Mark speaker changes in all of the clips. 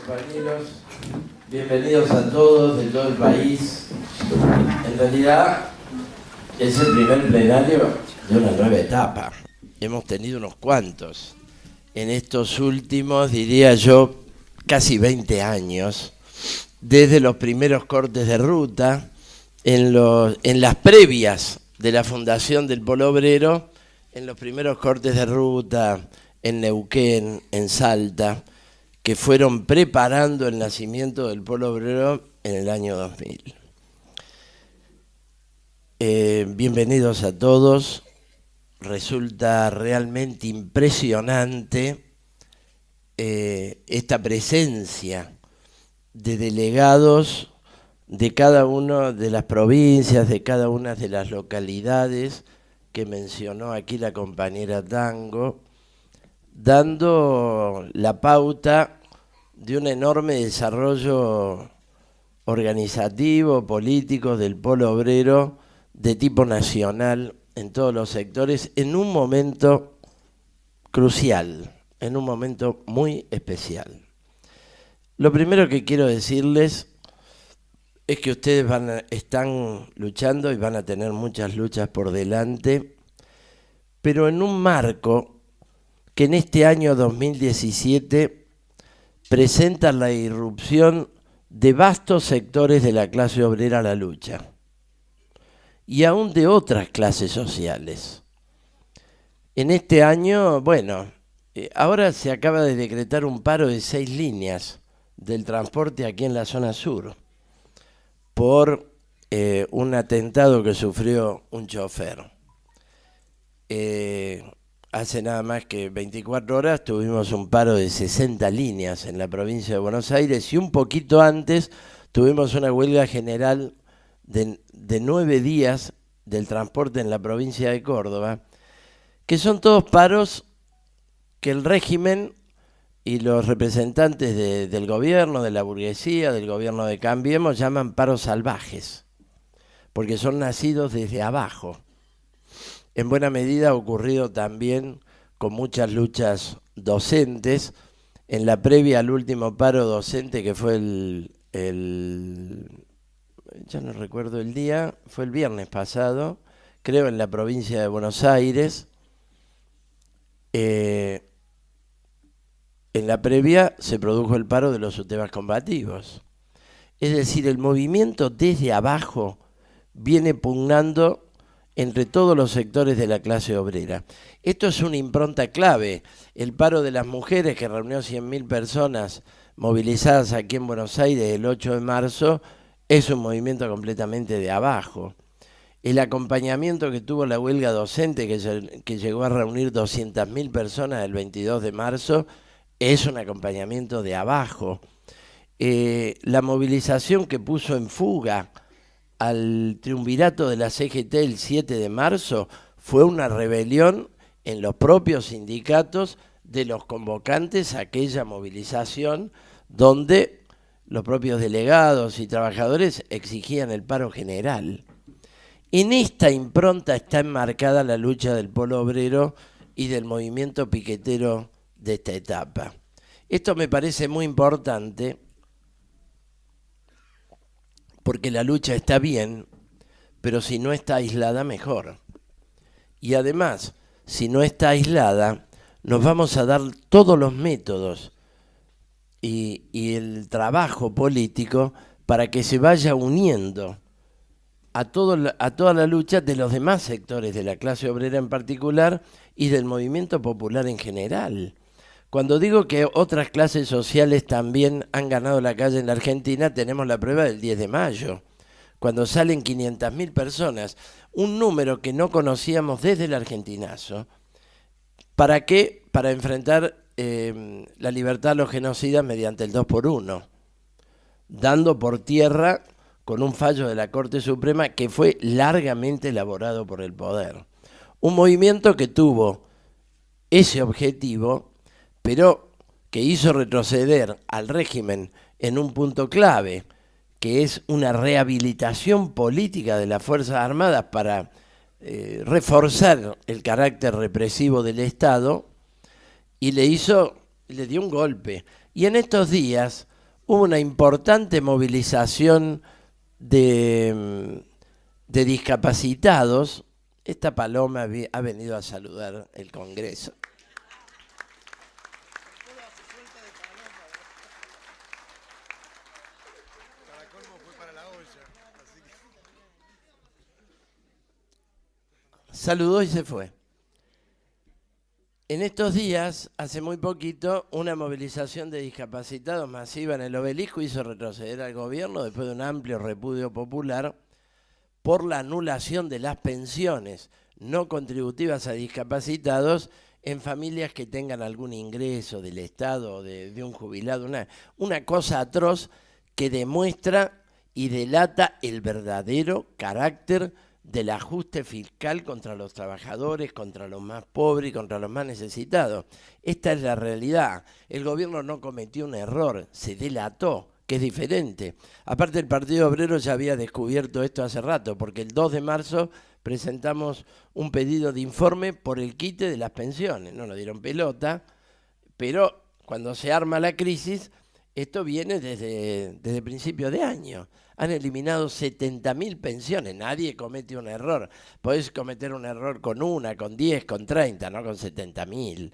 Speaker 1: compañeros, bienvenidos a todos de todo el país. En realidad es el primer plenario de una nueva etapa. Hemos tenido unos cuantos en estos últimos, diría yo, casi 20 años, desde los primeros cortes de ruta, en las previas de la fundación del Polo Obrero, en los primeros cortes de ruta en Neuquén, en Salta, que fueron preparando el nacimiento del Polo Obrero en el año 2000. Bienvenidos a todos. Resulta realmente impresionante esta presencia de delegados de cada una de las provincias, de cada una de las localidades que mencionó aquí la compañera Tango, dando la pauta de un enorme desarrollo organizativo, político del Polo Obrero de tipo nacional en todos los sectores, en un momento crucial, en un momento muy especial. Lo primero que quiero decirles es que ustedes están luchando y van a tener muchas luchas por delante, pero en un marco que en este año 2017 presenta la irrupción de vastos sectores de la clase obrera a la lucha y aún de otras clases sociales. En este año, ahora se acaba de decretar un paro de 6 líneas del transporte aquí en la zona sur por un atentado que sufrió un chofer. Hace nada más que 24 horas tuvimos un paro de 60 líneas en la provincia de Buenos Aires y un poquito antes tuvimos una huelga general de 9 días del transporte en la provincia de Córdoba, que son todos paros que el régimen y los representantes del gobierno, de la burguesía, del gobierno de Cambiemos, llaman paros salvajes, porque son nacidos desde abajo. En buena medida ha ocurrido también con muchas luchas docentes. En la previa al último paro docente, que fue ya no recuerdo el día, fue el viernes pasado, creo en la provincia de Buenos Aires. En la previa se produjo el paro de los subtemas combativos. Es decir, el movimiento desde abajo viene pugnando entre todos los sectores de la clase obrera. Esto es una impronta clave. El paro de las mujeres, que reunió 100.000 personas movilizadas aquí en Buenos Aires el 8 de marzo, es un movimiento completamente de abajo. El acompañamiento que tuvo la huelga docente, que llegó a reunir 200.000 personas el 22 de marzo, es un acompañamiento de abajo. La movilización que puso en fuga al triunvirato de la CGT el 7 de marzo fue una rebelión en los propios sindicatos de los convocantes a aquella movilización, donde los propios delegados y trabajadores exigían el paro general. En esta impronta está enmarcada la lucha del Polo Obrero y del movimiento piquetero de esta etapa. Esto me parece muy importante porque la lucha está bien, pero si no está aislada, mejor. Y además, si no está aislada, nos vamos a dar todos los métodos y el trabajo político para que se vaya uniendo a toda la lucha de los demás sectores de la clase obrera en particular y del movimiento popular en general. Cuando digo que otras clases sociales también han ganado la calle en la Argentina, tenemos la prueba del 10 de mayo, cuando salen 500.000 personas, un número que no conocíamos desde el argentinazo. ¿Para qué? Para enfrentar la libertad a los genocidas mediante el 2x1, dando por tierra con un fallo de la Corte Suprema que fue largamente elaborado por el poder. Un movimiento que tuvo ese objetivo, pero que hizo retroceder al régimen en un punto clave, que es una rehabilitación política de las Fuerzas Armadas para reforzar el carácter represivo del Estado, y le dio un golpe. Y en estos días hubo una importante movilización de discapacitados. Esta paloma ha venido a saludar el Congreso. Saludó y se fue. En estos días, hace muy poquito, una movilización de discapacitados masiva en el Obelisco hizo retroceder al gobierno después de un amplio repudio popular por la anulación de las pensiones no contributivas a discapacitados en familias que tengan algún ingreso del Estado o de un jubilado. Una cosa atroz que demuestra y delata el verdadero carácter del ajuste fiscal contra los trabajadores, contra los más pobres y contra los más necesitados. Esta es la realidad. El gobierno no cometió un error, se delató, que es diferente. Aparte, el Partido Obrero ya había descubierto esto hace rato, porque el 2 de marzo presentamos un pedido de informe por el quite de las pensiones. No nos dieron pelota, pero cuando se arma la crisis, esto viene desde principio de año. Han eliminado 70.000 pensiones. Nadie comete un error. Podés cometer un error con una, con 10, con 30, no con 70.000.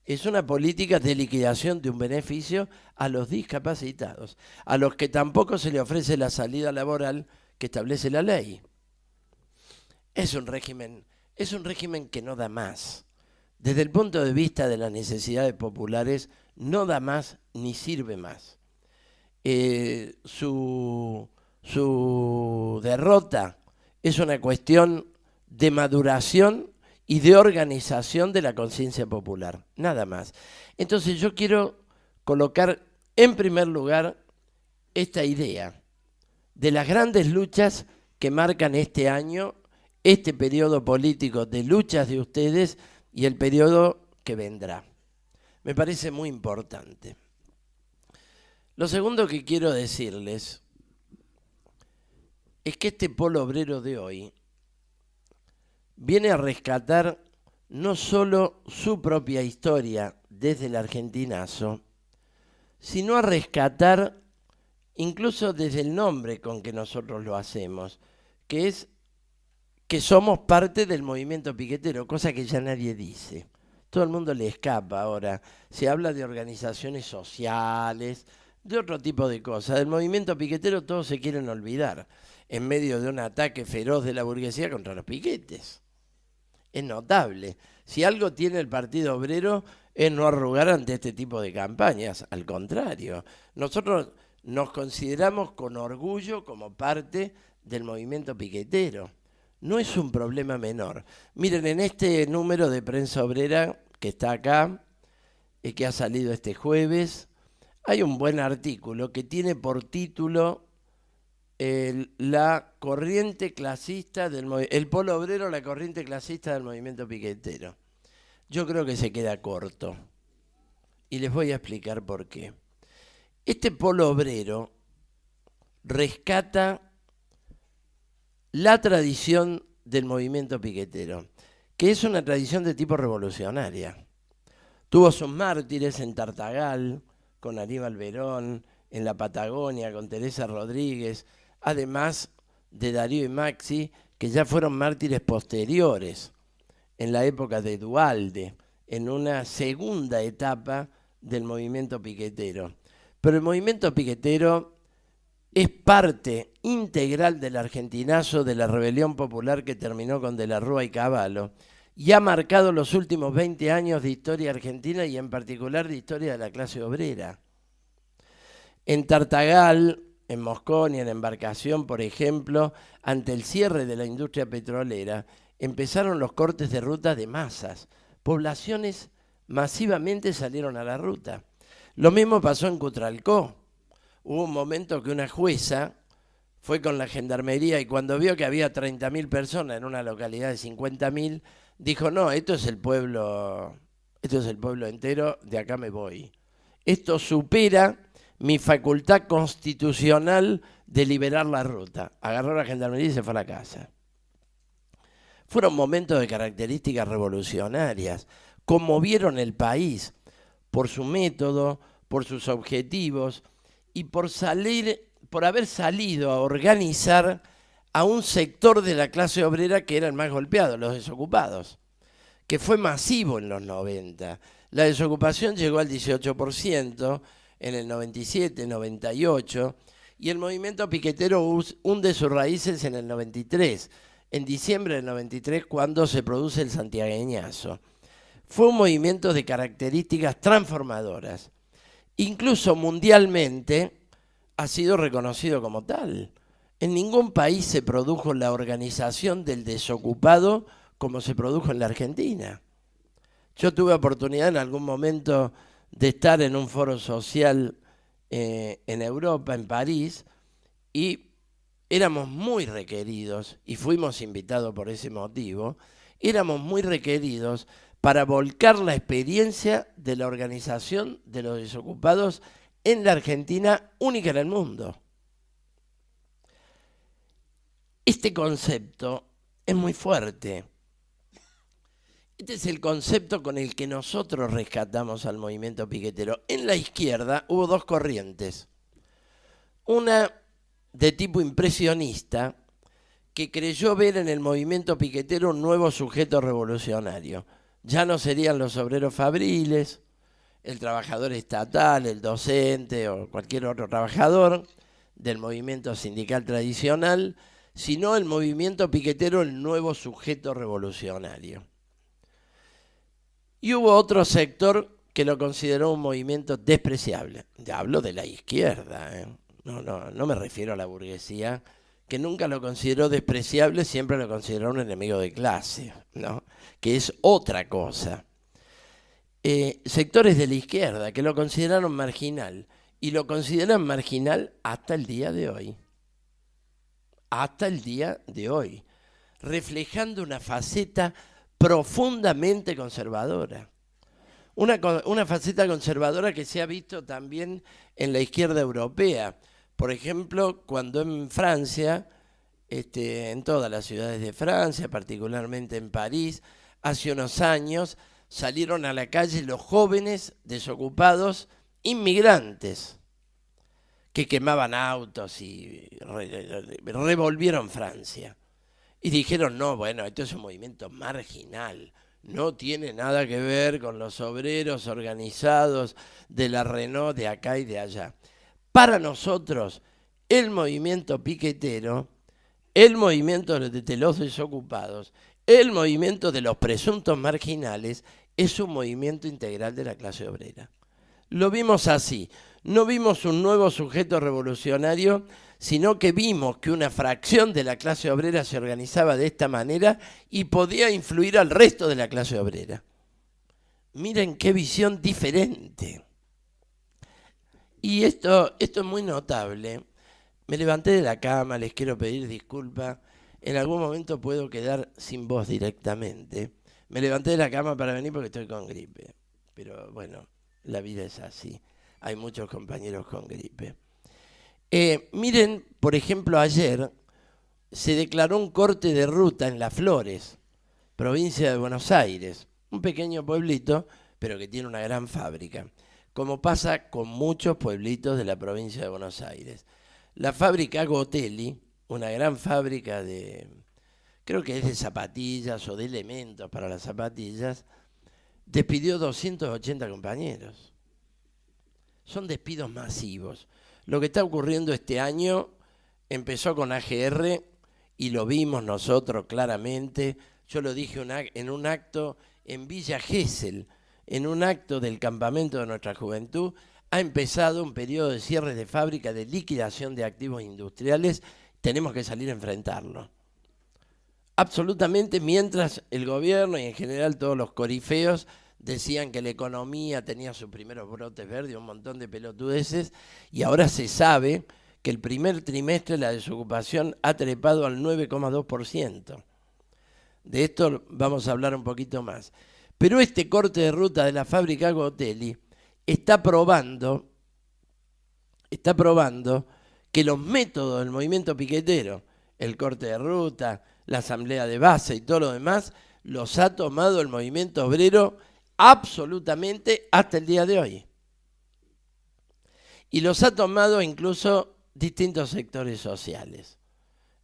Speaker 1: Es una política de liquidación de un beneficio a los discapacitados, a los que tampoco se le ofrece la salida laboral que establece la ley. Es un régimen que no da más. Desde el punto de vista de las necesidades populares, no da más ni sirve más. Su derrota es una cuestión de maduración y de organización de la conciencia popular, nada más. Entonces yo quiero colocar en primer lugar esta idea de las grandes luchas que marcan este año, este periodo político de luchas de ustedes y el periodo que vendrá. Me parece muy importante. Lo segundo que quiero decirles es que este polo obrero de hoy viene a rescatar no solo su propia historia desde el argentinazo, sino a rescatar incluso desde el nombre con que nosotros lo hacemos, que es que somos parte del movimiento piquetero, cosa que ya nadie dice. Todo el mundo le escapa ahora. Se habla de organizaciones sociales, de otro tipo de cosas. Del movimiento piquetero todos se quieren olvidar, en medio de un ataque feroz de la burguesía contra los piquetes. Es notable. Si algo tiene el Partido Obrero es no arrugar ante este tipo de campañas. Al contrario, nosotros nos consideramos con orgullo como parte del movimiento piquetero. No es un problema menor. Miren, en este número de Prensa Obrera que está acá, que ha salido este jueves, hay un buen artículo que tiene por título la corriente clasista el polo obrero, la corriente clasista del movimiento piquetero. Yo creo que se queda corto y les voy a explicar por qué. Este polo obrero rescata la tradición del movimiento piquetero, que es una tradición de tipo revolucionaria. Tuvo sus mártires en Tartagal, con Aníbal Verón, en la Patagonia, con Teresa Rodríguez, además de Darío y Maxi, que ya fueron mártires posteriores, en la época de Duhalde, en una segunda etapa del movimiento piquetero. Pero el movimiento piquetero es parte integral del argentinazo, de la rebelión popular que terminó con De la Rúa y Cavallo, y ha marcado los últimos 20 años de historia argentina y en particular de historia de la clase obrera. En Tartagal, en Mosconi, en Embarcación, por ejemplo, ante el cierre de la industria petrolera, empezaron los cortes de ruta de masas. Poblaciones masivamente salieron a la ruta. Lo mismo pasó en Cutralcó. Hubo un momento que una jueza fue con la gendarmería y cuando vio que había 30.000 personas en una localidad de 50.000, dijo, no, esto es el pueblo entero, de acá me voy. Esto supera mi facultad constitucional de liberar la ruta. Agarró la gendarmería y se fue a la casa. Fueron momentos de características revolucionarias, conmovieron el país por su método, por sus objetivos, y por haber salido a organizar a un sector de la clase obrera que era el más golpeado, los desocupados, que fue masivo en los 90. La desocupación llegó al 18% en el 97, 98, y el movimiento piquetero hunde sus raíces en el 93, en diciembre del 93, cuando se produce el santiagueñazo. Fue un movimiento de características transformadoras. Incluso mundialmente ha sido reconocido como tal. En ningún país se produjo la organización del desocupado como se produjo en la Argentina. Yo tuve oportunidad en algún momento de estar en un foro social en Europa, en París, y éramos muy requeridos, y fuimos invitados por ese motivo, éramos muy requeridos para volcar la experiencia de la organización de los desocupados en la Argentina, única en el mundo. Este concepto es muy fuerte. Este es el concepto con el que nosotros rescatamos al movimiento piquetero. En la izquierda hubo dos corrientes. Una de tipo impresionista, que creyó ver en el movimiento piquetero un nuevo sujeto revolucionario. Ya no serían los obreros fabriles, el trabajador estatal, el docente o cualquier otro trabajador del movimiento sindical tradicional, sino el movimiento piquetero el nuevo sujeto revolucionario. Y hubo otro sector que lo consideró un movimiento despreciable. Ya hablo de la izquierda, ¿eh? No me refiero a la burguesía, que nunca lo consideró despreciable, siempre lo consideró un enemigo de clase, ¿no? Que es otra cosa. Sectores de la izquierda que lo consideraron marginal, y lo consideran marginal hasta el día de hoy. Hasta el día de hoy, reflejando una faceta profundamente conservadora. Una faceta conservadora que se ha visto también en la izquierda europea. Por ejemplo, cuando en Francia, en todas las ciudades de Francia, particularmente en París, hace unos años salieron a la calle los jóvenes desocupados inmigrantes que quemaban autos y revolvieron Francia. Y dijeron, no, bueno, esto es un movimiento marginal, no tiene nada que ver con los obreros organizados de la Renault de acá y de allá. Para nosotros, el movimiento piquetero, el movimiento de los desocupados, el movimiento de los presuntos marginales, es un movimiento integral de la clase obrera. Lo vimos así, no vimos un nuevo sujeto revolucionario, sino que vimos que una fracción de la clase obrera se organizaba de esta manera y podía influir al resto de la clase obrera. Miren qué visión diferente. Y esto es muy notable. Me levanté de la cama, les quiero pedir disculpas. En algún momento puedo quedar sin voz directamente. Me levanté de la cama para venir porque estoy con gripe. Pero bueno, la vida es así. Hay muchos compañeros con gripe. Miren, por ejemplo, ayer se declaró un corte de ruta en Las Flores, provincia de Buenos Aires. Un pequeño pueblito, pero que tiene una gran fábrica, como pasa con muchos pueblitos de la provincia de Buenos Aires. La fábrica Gotelli, una gran fábrica de, creo que es de zapatillas o de elementos para las zapatillas, despidió 280 compañeros. Son despidos masivos. Lo que está ocurriendo este año empezó con AGR y lo vimos nosotros claramente. Yo lo dije en un acto en Villa Gesell, en un acto del campamento de nuestra juventud. Ha empezado un periodo de cierre de fábrica, de liquidación de activos industriales. Tenemos que salir a enfrentarlo. Absolutamente, mientras el gobierno y en general todos los corifeos decían que la economía tenía sus primeros brotes verdes, un montón de pelotudeces, y ahora se sabe que el primer trimestre la desocupación ha trepado al 9,2%. De esto vamos a hablar un poquito más. Pero este corte de ruta de la fábrica Gotelli está probando que los métodos del movimiento piquetero, el corte de ruta, la asamblea de base y todo lo demás, los ha tomado el movimiento obrero absolutamente hasta el día de hoy. y los ha tomado incluso distintos sectores sociales.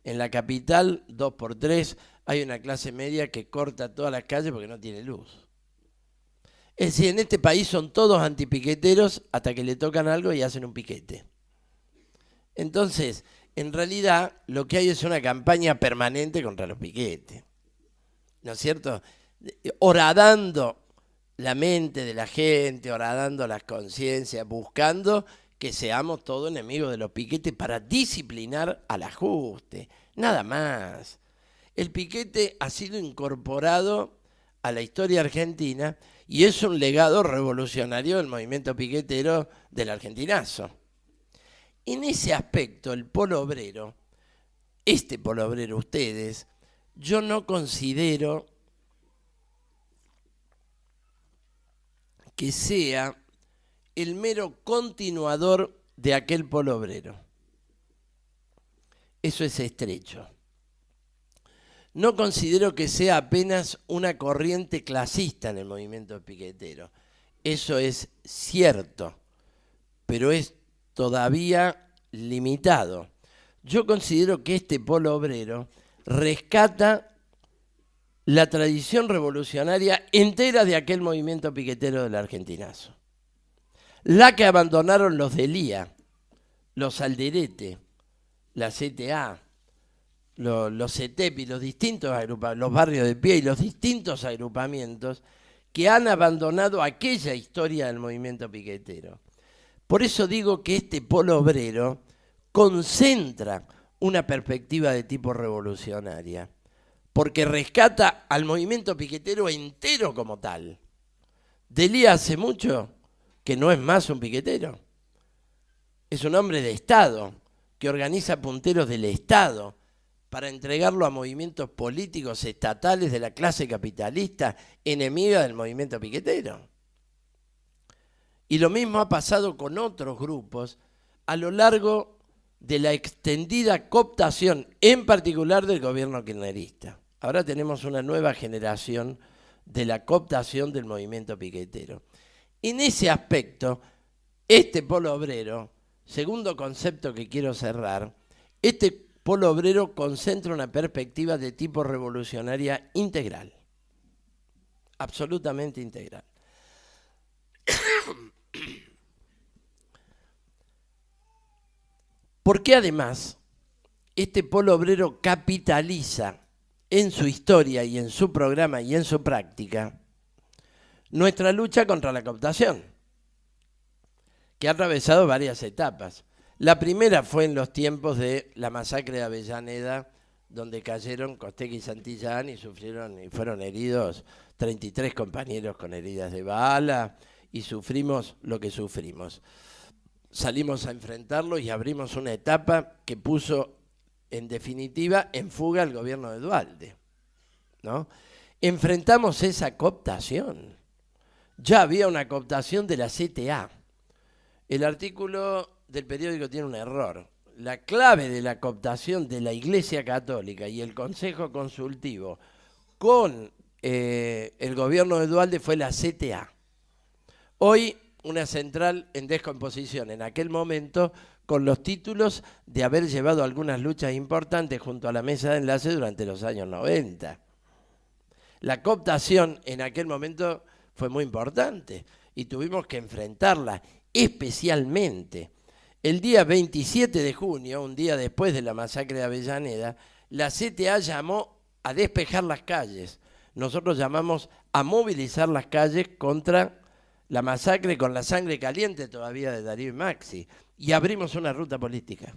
Speaker 1: En la capital, 2x3, hay una clase media que corta todas las calles porque no tiene luz. Es decir, en este país son todos antipiqueteros hasta que le tocan algo y hacen un piquete. Entonces, en realidad, lo que hay es una campaña permanente contra los piquetes, ¿no es cierto? Horadando la mente de la gente, horadando las conciencias, buscando que seamos todos enemigos de los piquetes para disciplinar al ajuste, nada más. El piquete ha sido incorporado a la historia argentina y es un legado revolucionario del movimiento piquetero del argentinazo. En ese aspecto, el polo obrero, este polo obrero, ustedes, yo no considero que sea el mero continuador de aquel polo obrero. Eso es estrecho. No considero que sea apenas una corriente clasista en el movimiento piquetero. Eso es cierto, pero es todavía limitado. Yo considero que este polo obrero rescata la tradición revolucionaria entera de aquel movimiento piquetero del argentinazo. La que abandonaron los de Lía, los Alderete, la CTA, los CETEP y los distintos agrupamientos, los barrios de pie y los distintos agrupamientos que han abandonado aquella historia del movimiento piquetero. Por eso digo que este polo obrero concentra una perspectiva de tipo revolucionaria, porque rescata al movimiento piquetero entero como tal. Delía hace mucho que no es más un piquetero, es un hombre de Estado que organiza punteros del Estado para entregarlo a movimientos políticos estatales de la clase capitalista enemiga del movimiento piquetero. Y lo mismo ha pasado con otros grupos a lo largo de la extendida cooptación, en particular del gobierno kirchnerista. Ahora tenemos una nueva generación de la cooptación del movimiento piquetero. En ese aspecto, este polo obrero, segundo concepto que quiero cerrar, este polo obrero concentra una perspectiva de tipo revolucionaria integral, absolutamente integral. Porque además, este polo obrero capitaliza en su historia y en su programa y en su práctica nuestra lucha contra la cooptación, que ha atravesado varias etapas. La primera fue en los tiempos de la masacre de Avellaneda, donde cayeron Costequi y Santillán y sufrieron y fueron heridos 33 compañeros con heridas de bala, y sufrimos lo que sufrimos. Salimos a enfrentarlo y abrimos una etapa que puso, en definitiva, en fuga al gobierno de Duhalde, ¿no? Enfrentamos esa cooptación. Ya había una cooptación de la CTA. El artículo del periódico tiene un error. La clave de la cooptación de la Iglesia Católica y el Consejo Consultivo con el gobierno de Duhalde fue la CTA. Hoy una central en descomposición, en aquel momento con los títulos de haber llevado algunas luchas importantes junto a la mesa de enlace durante los años 90. La cooptación en aquel momento fue muy importante y tuvimos que enfrentarla especialmente. El día 27 de junio, un día después de la masacre de Avellaneda, la CTA llamó a despejar las calles. Nosotros llamamos a movilizar las calles contra la masacre con la sangre caliente todavía de Darío y Maxi, y abrimos una ruta política.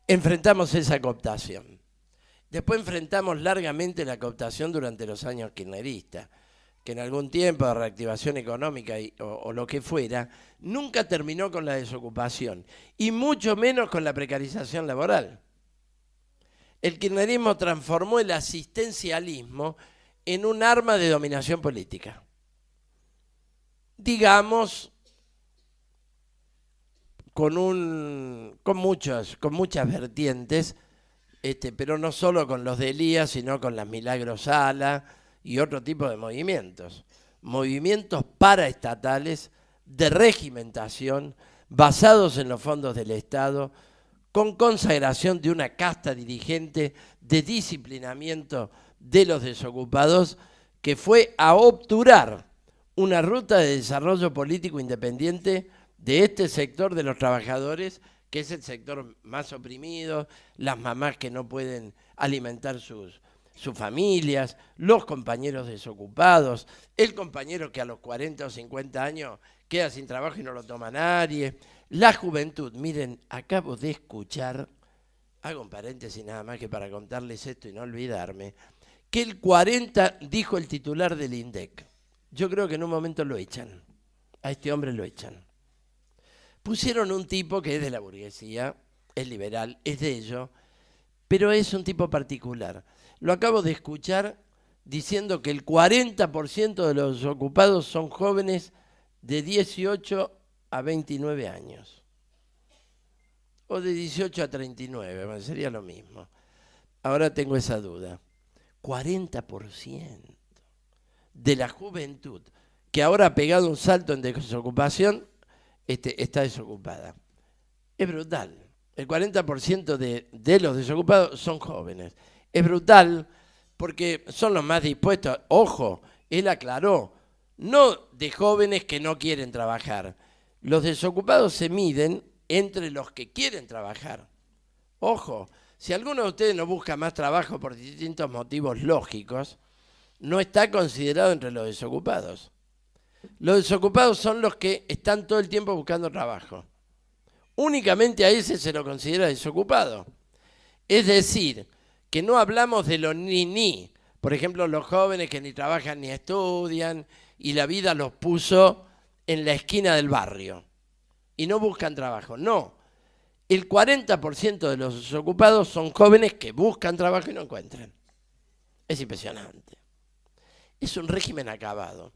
Speaker 1: Enfrentamos esa cooptación. Después enfrentamos largamente la cooptación durante los años kirchneristas, que en algún tiempo de reactivación económica o lo que fuera, nunca terminó con la desocupación, y mucho menos con la precarización laboral. El kirchnerismo transformó el asistencialismo en un arma de dominación política. Digamos, con muchas vertientes, pero no solo con los de Elías, sino con las Milagros Sala y otro tipo de movimientos. Movimientos paraestatales de regimentación, basados en los fondos del Estado, con consagración de una casta dirigente de disciplinamiento de los desocupados, que fue a obturar una ruta de desarrollo político independiente de este sector de los trabajadores, que es el sector más oprimido, las mamás que no pueden alimentar sus familias, los compañeros desocupados, el compañero que a los 40 o 50 años queda sin trabajo y no lo toma nadie, la juventud. Miren, acabo de escuchar, hago un paréntesis nada más que para contarles esto y no olvidarme, que el 40, dijo el titular del INDEC, yo creo que en un momento lo echan, a este hombre lo echan. Pusieron un tipo que es de la burguesía, es liberal, es de ellos, pero es un tipo particular. Lo acabo de escuchar diciendo que el 40% de los ocupados son jóvenes de 18 a 29 años. O de 18 a 39, bueno, sería lo mismo. Ahora tengo esa duda. 40% de la juventud que ahora ha pegado un salto en desocupación está desocupada. Es brutal. El 40% de los desocupados son jóvenes. Es brutal porque son los más dispuestos. Ojo, él aclaró, no de jóvenes que no quieren trabajar. Los desocupados se miden entre los que quieren trabajar. Ojo, si alguno de ustedes no busca más trabajo por distintos motivos lógicos, no está considerado entre los desocupados. Los desocupados son los que están todo el tiempo buscando trabajo. Únicamente a ese se lo considera desocupado. Es decir, que no hablamos de los ni. Por ejemplo, los jóvenes que ni trabajan ni estudian y la vida los puso en la esquina del barrio y no buscan trabajo. No, el 40% de los desocupados son jóvenes que buscan trabajo y no encuentran. Es impresionante. Es un régimen acabado.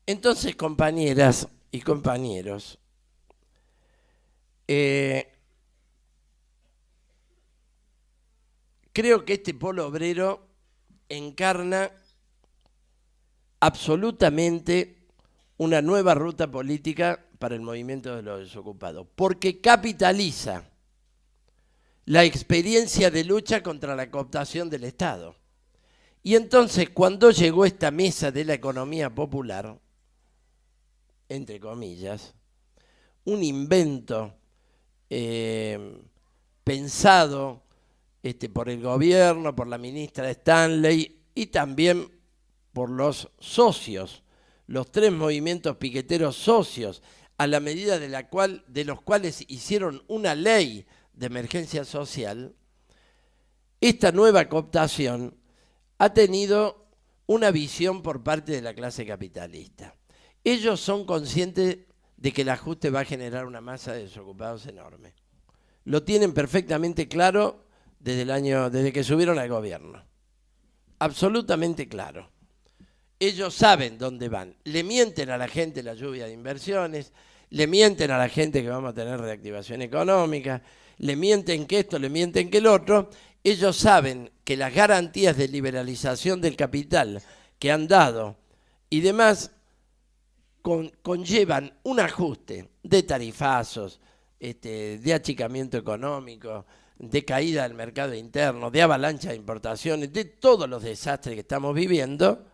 Speaker 1: Entonces, compañeras y compañeros, creo que este polo obrero encarna absolutamente una nueva ruta política para el movimiento de los desocupados, porque capitaliza la experiencia de lucha contra la cooptación del Estado. Y entonces, cuando llegó esta mesa de la economía popular, entre comillas, un invento pensado por el gobierno, por la ministra Stanley y también por los socios, los 3 movimientos piqueteros socios, a la medida de los cuales hicieron una ley de emergencia social. Esta nueva cooptación ha tenido una visión por parte de la clase capitalista. Ellos son conscientes de que el ajuste va a generar una masa de desocupados enorme. Lo tienen perfectamente claro desde que subieron al gobierno. Absolutamente claro. Ellos saben dónde van. Le mienten a la gente la lluvia de inversiones, le mienten a la gente que vamos a tener reactivación económica, le mienten que esto, le mienten que el otro. Ellos saben que las garantías de liberalización del capital que han dado y demás conllevan un ajuste de tarifazos, de achicamiento económico, de caída del mercado interno, de avalancha de importaciones, de todos los desastres que estamos viviendo,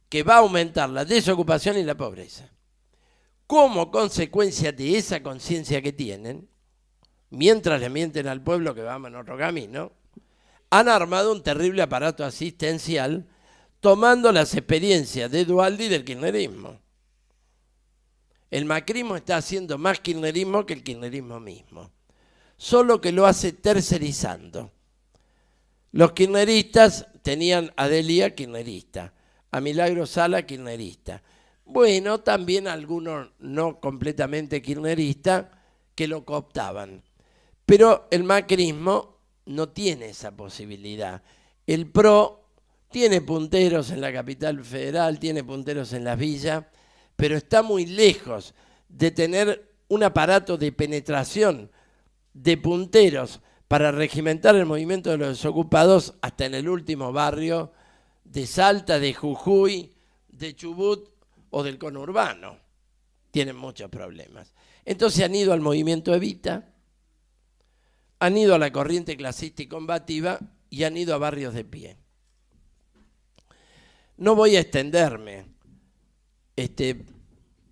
Speaker 1: que va a aumentar la desocupación y la pobreza. Como consecuencia de esa conciencia que tienen, mientras le mienten al pueblo que vamos en otro camino, han armado un terrible aparato asistencial tomando las experiencias de Duhalde y del kirchnerismo. El macrismo está haciendo más kirchnerismo que el kirchnerismo mismo, solo que lo hace tercerizando. Los kirchneristas tenían a Delia kirchnerista, a Milagro Sala kirchnerista. Bueno, también algunos no completamente kirchneristas que lo cooptaban. Pero el macrismo no tiene esa posibilidad. El PRO tiene punteros en la capital federal, tiene punteros en las villas, pero está muy lejos de tener un aparato de penetración de punteros para regimentar el movimiento de los desocupados hasta en el último barrio de Salta, de Jujuy, de Chubut o del conurbano. Tienen muchos problemas. Entonces han ido al movimiento Evita, han ido a la corriente clasista y combativa y han ido a barrios de pie. No voy a extenderme.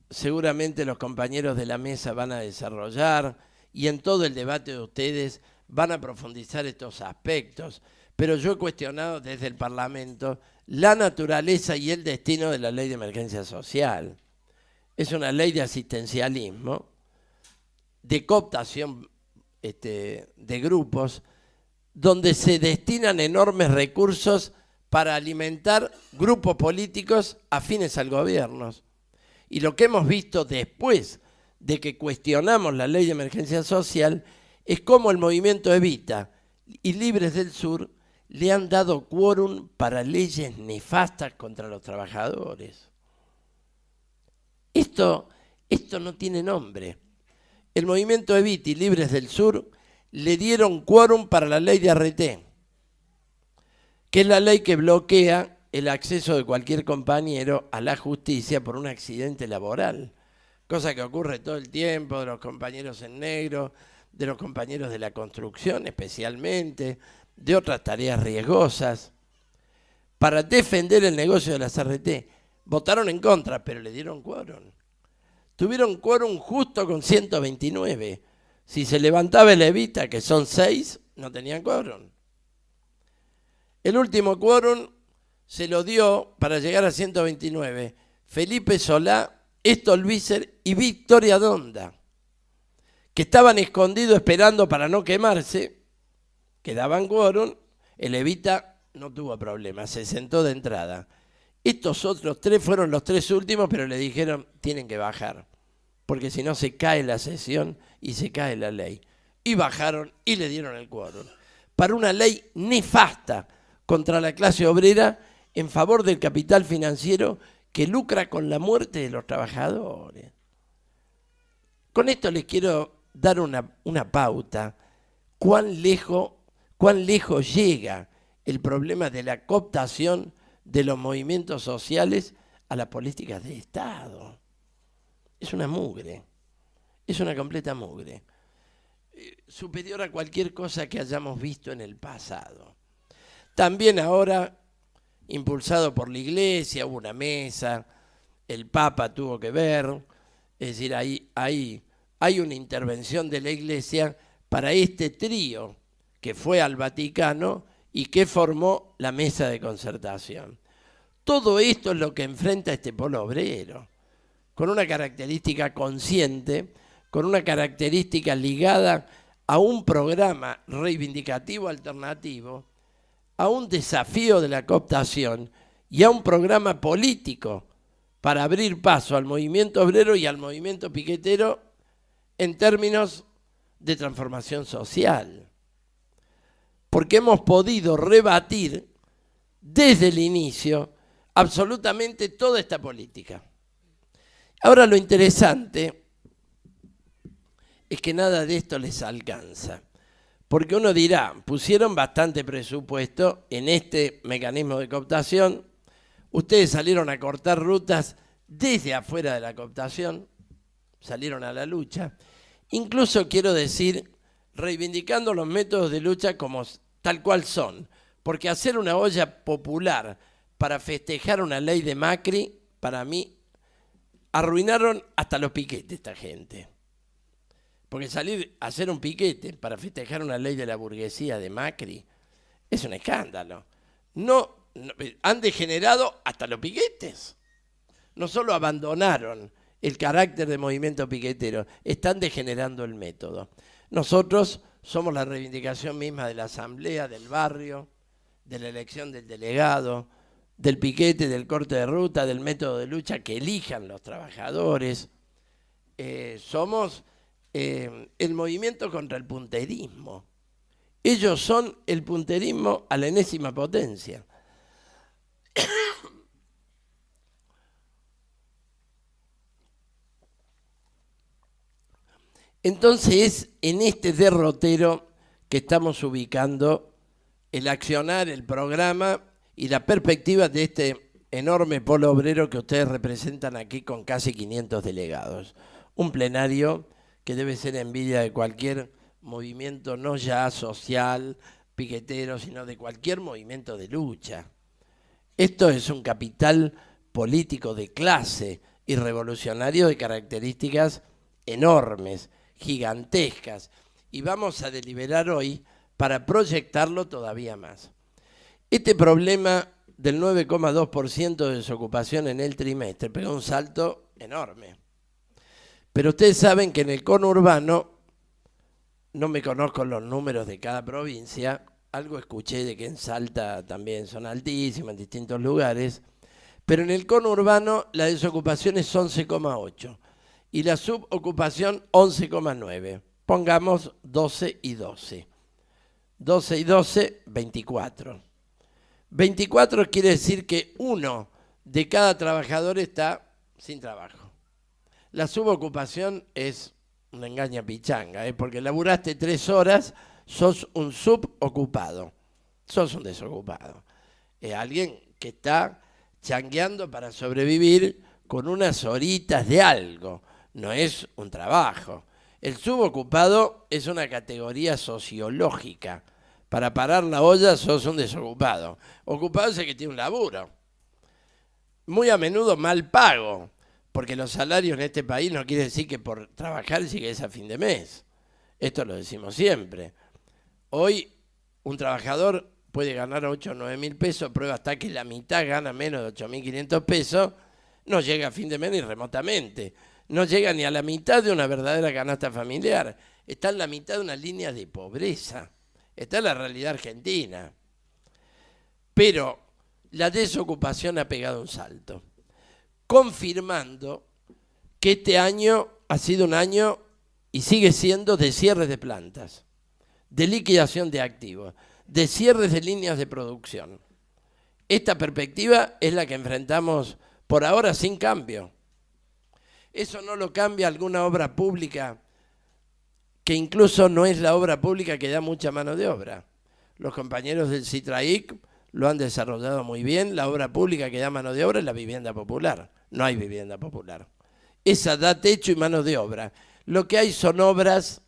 Speaker 1: Seguramente los compañeros de la mesa van a desarrollar y en todo el debate de ustedes van a profundizar estos aspectos. Pero yo he cuestionado desde el Parlamento la naturaleza y el destino de la ley de emergencia social. Es una ley de asistencialismo, de cooptación de grupos, donde se destinan enormes recursos para alimentar grupos políticos afines al gobierno. Y lo que hemos visto después de que cuestionamos la ley de emergencia social es cómo el movimiento Evita y Libres del Sur le han dado quórum para leyes nefastas contra los trabajadores. Esto no tiene nombre. El movimiento Evita y Libres del Sur le dieron quórum para la ley de ART, que es la ley que bloquea el acceso de cualquier compañero a la justicia por un accidente laboral, cosa que ocurre todo el tiempo de los compañeros en negro, de los compañeros de la construcción especialmente, de otras tareas riesgosas. Para defender el negocio de las ART, votaron en contra, pero le dieron quórum. Tuvieron quórum justo con 129. Si se levantaba el Evita, que son 6, no tenían quórum. El último quórum se lo dio para llegar a 129 Felipe Solá, Stolbizer y Victoria Donda, que estaban escondidos esperando para no quemarse, que daban quórum. El Evita no tuvo problema, se sentó de entrada. Estos otros 3 fueron los 3 últimos, pero le dijeron tienen que bajar, porque si no se cae la sesión y se cae la ley. Y bajaron y le dieron el quórum para una ley nefasta contra la clase obrera en favor del capital financiero que lucra con la muerte de los trabajadores. Con esto les quiero dar una pauta. ¿Cuán lejos llega el problema de la cooptación de los movimientos sociales a las políticas de Estado? Es una mugre, es una completa mugre, superior a cualquier cosa que hayamos visto en el pasado. También ahora, impulsado por la Iglesia, hubo una mesa, el Papa tuvo que ver, es decir, hay una intervención de la Iglesia para este trío que fue al Vaticano y que formó la mesa de concertación. Todo esto es lo que enfrenta este polo obrero, con una característica consciente, con una característica ligada a un programa reivindicativo alternativo, a un desafío de la cooptación y a un programa político para abrir paso al movimiento obrero y al movimiento piquetero en términos de transformación social. Porque hemos podido rebatir desde el inicio absolutamente toda esta política. Ahora lo interesante es que nada de esto les alcanza. Porque uno dirá, pusieron bastante presupuesto en este mecanismo de cooptación, ustedes salieron a cortar rutas desde afuera de la cooptación, salieron a la lucha, incluso quiero decir, reivindicando los métodos de lucha como tal cual son, porque hacer una olla popular para festejar una ley de Macri, para mí, arruinaron hasta los piquetes esta gente. Porque salir a hacer un piquete para festejar una ley de la burguesía de Macri es un escándalo. No, han degenerado hasta los piquetes. No solo abandonaron el carácter de movimiento piquetero, están degenerando el método. Nosotros somos la reivindicación misma de la asamblea, del barrio, de la elección del delegado, del piquete, del corte de ruta, del método de lucha que elijan los trabajadores. Somos el movimiento contra el punterismo. Ellos son el punterismo a la enésima potencia. Entonces es en este derrotero que estamos ubicando el accionar, el programa y la perspectiva de este enorme polo obrero que ustedes representan aquí con casi 500 delegados. Un plenario que debe ser envidia de cualquier movimiento, no ya social, piquetero, sino de cualquier movimiento de lucha. Esto es un capital político de clase y revolucionario de características enormes, gigantescas, y vamos a deliberar hoy para proyectarlo todavía más. Este problema del 9,2% de desocupación en el trimestre pegó un salto enorme. Pero ustedes saben que en el conurbano, no me conozco los números de cada provincia, algo escuché de que en Salta también son altísimas en distintos lugares, pero en el conurbano la desocupación es 11,8 y la subocupación 11,9. Pongamos 12 y 12. 12 y 12, 24. 24 quiere decir que uno de cada trabajador está sin trabajo. La subocupación es una engaña pichanga, porque laburaste 3 horas, sos un subocupado, sos un desocupado. Es alguien que está changueando para sobrevivir con unas horitas de algo, no es un trabajo. El subocupado es una categoría sociológica. Para parar la olla sos un desocupado. Ocupado es el que tiene un laburo. Muy a menudo mal pago, porque los salarios en este país no quiere decir que por trabajar llegues a fin de mes. Esto lo decimos siempre. Hoy un trabajador puede ganar 8 o 9 mil pesos, prueba hasta que la mitad gana menos de 8.500 pesos, no llega a fin de mes ni remotamente. No llega ni a la mitad de una verdadera canasta familiar. Está en la mitad de una línea de pobreza. Está en la realidad argentina. Pero la desocupación ha pegado un salto, confirmando que este año ha sido un año y sigue siendo de cierres de plantas, de liquidación de activos, de cierres de líneas de producción. Esta perspectiva es la que enfrentamos por ahora sin cambio. Eso no lo cambia alguna obra pública, que incluso no es la obra pública que da mucha mano de obra. Los compañeros del CITRAIC lo han desarrollado muy bien. La obra pública que da mano de obra es la vivienda popular. No hay vivienda popular. Esa da techo y mano de obra. Lo que hay son obras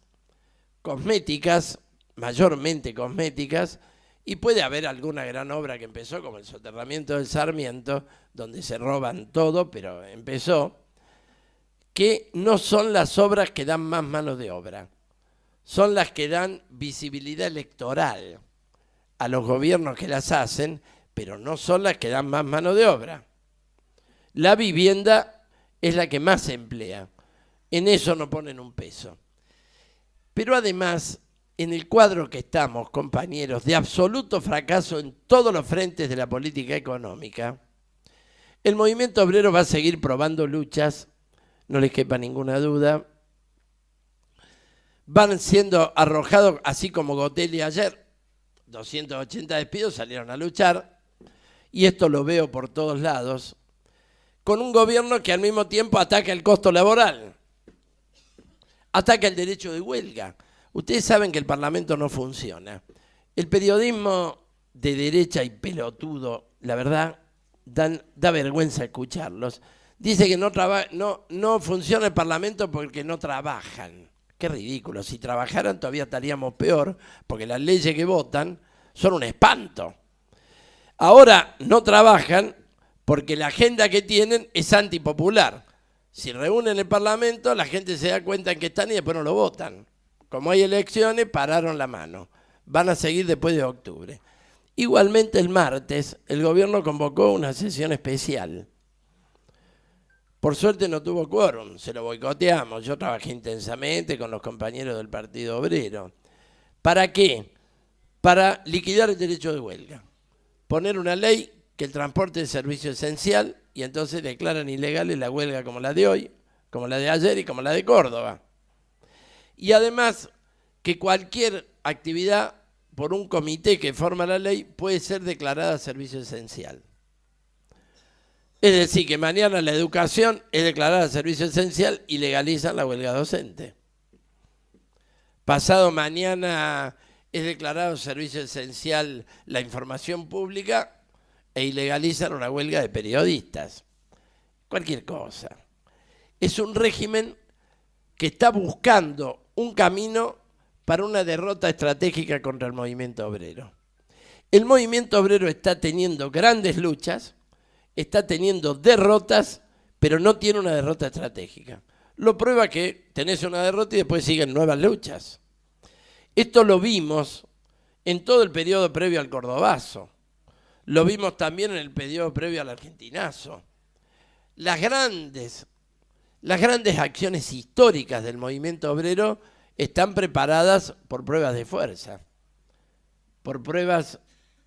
Speaker 1: cosméticas, mayormente cosméticas, y puede haber alguna gran obra que empezó, como el soterramiento del Sarmiento, donde se roban todo, pero empezó, que no son las obras que dan más mano de obra. Son las que dan visibilidad electoral a los gobiernos que las hacen, pero no son las que dan más mano de obra. La vivienda es la que más se emplea. En eso no ponen un peso. Pero además, en el cuadro que estamos, compañeros, de absoluto fracaso en todos los frentes de la política económica, el movimiento obrero va a seguir probando luchas, no les quepa ninguna duda. Van siendo arrojados, así como Gotelli ayer, 280 despidos, salieron a luchar, y esto lo veo por todos lados, con un gobierno que al mismo tiempo ataca el costo laboral, ataca el derecho de huelga. Ustedes saben que el Parlamento no funciona. El periodismo de derecha y pelotudo, la verdad, da vergüenza escucharlos. Dice que no funciona el Parlamento porque no trabajan. Qué ridículo, si trabajaran todavía estaríamos peor, porque las leyes que votan son un espanto. Ahora no trabajan porque la agenda que tienen es antipopular. Si reúnen el Parlamento, la gente se da cuenta en que están y después no lo votan. Como hay elecciones, pararon la mano. Van a seguir después de octubre. Igualmente el martes, el gobierno convocó una sesión especial. Por suerte no tuvo quórum, se lo boicoteamos. Yo trabajé intensamente con los compañeros del Partido Obrero. ¿Para qué? Para liquidar el derecho de huelga. Poner una ley que el transporte es servicio esencial y entonces declaran ilegales la huelga como la de hoy, como la de ayer y como la de Córdoba. Y además que cualquier actividad por un comité que forma la ley puede ser declarada servicio esencial. Es decir, que mañana la educación es declarada servicio esencial y legalizan la huelga docente. Pasado mañana es declarado servicio esencial la información pública e ilegalizan una huelga de periodistas. Cualquier cosa. Es un régimen que está buscando un camino para una derrota estratégica contra el movimiento obrero. El movimiento obrero está teniendo grandes luchas, está teniendo derrotas, pero no tiene una derrota estratégica. Lo prueba que tenés una derrota y después siguen nuevas luchas. Esto lo vimos en todo el periodo previo al Cordobazo. Lo vimos también en el periodo previo al Argentinazo. Las grandes acciones históricas del movimiento obrero están preparadas por pruebas de fuerza, por pruebas